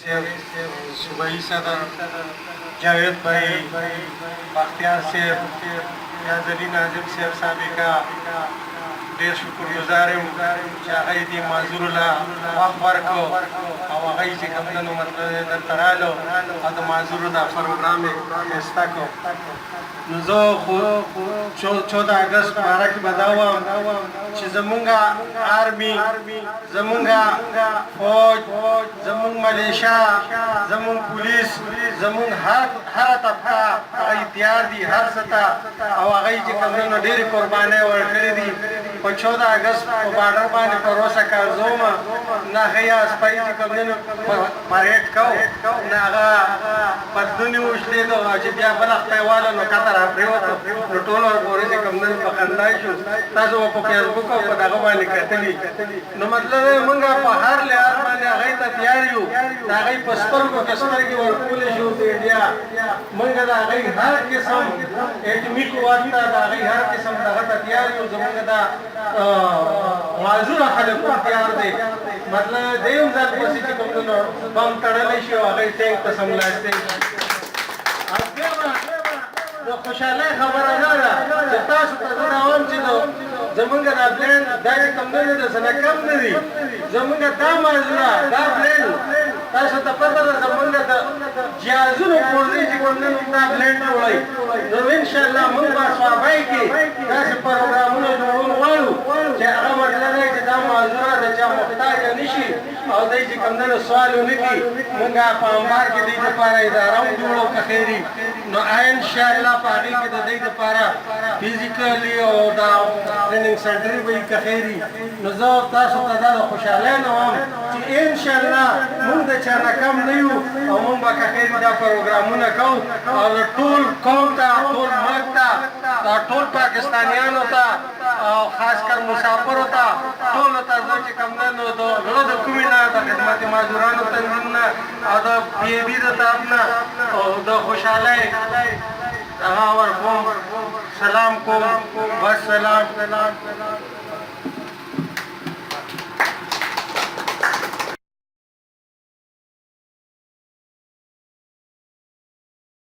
सूबाई सदर जावेद भाई, बख्तियार साहब, याजली नाजिम साहब साबिका ډېر شکرګزار یم چې هغه یې دې معذورو له وخت ورکړو او هغه یې چې کوم دی نو مطلب یې دلته رالو او د معذورو دا پروګرام یې ښایسته کړو. نو زه خو 14 اګست په باره کې به دا وایم چې زمونږ آرمي، زمونږ فوج، زمونږ ملیشا، زمونږ پولیس، زمونږ هره طبقه هغه یې تیار دي هر څه ته او هغه یې چې کوم دی نو ډېرې قربانۍ ورکړې دي. په 14 اګست په بارډر باندې په روسه کارزوم نه هغه سپۍ چې کوم دی نو پریډ کوو نه هغه بدلون یې وشلېدو چې بیا بل خپه یې واله نو کته راپرېوتو نو ټولو ورپورې چې کوم دی په خندا شو. تاسو به په فیسبوک او په دغه باندې کتلي. نو مطلب یې مونږ په هر لحاظ باندې هغې ته تیار یو. د هغې په سترګو کې سترګې ورکولی شو د انډیا. مونږ د هغې هر قسم اټمي قوت ته د هغې هر قسم دغه ته تیار یو. زمونږ دا معذوره خلک هم تیار دی. مطلب د یو ځل پسې چې کوم دی نو بم تړلی شي او هغې ټینک ته سملاستی شي. او بیا به د خوشحالۍ خبره دا ده چې تاسو ته زه دا وایم چې زمونږ دا پلین دا چې کوم دی نو د څه نه کم نه دي. زمونږ دا معذوره دا پلین تاسو ته پته ده زمونږ د جهازونو پرځای چې کوم دی نو دا پلین جوړوي. نو انشاءالله مونږ به سوابۍ کې داسې پروګرامونه جوړول غواړو چې هغه مطلب دی چې دا معذوره د چا محتاجه نه شي او دی چې کوم دی نو سوال ونه کړي. مونږ په انبار کې دوی دپاره اداره هم جوړو که خیري. نو انشاءالله په هغې کې د دوی دپاره فزیکلي او دا ټریننګ سنټر به وي که خیري. نو زه تاسو ته دا د خوشحالۍ نه وایم چې انشاءالله مونږ د چا نه کم نه یو او مونږ به که خیري دا پروګرامونه کوو او د ټول قوم ته ټول ملک ته دا ټول پاکستانیانو ته او خاص کر مسافرو ته ټولو ته زه چې کوم دی نو د زړه د کومې نه د خدمت معذورانو تنظیم نه او د پي ای بي د طرف نه او د خوشحالۍ هغه ورکوم. سلام کوم. والسلام.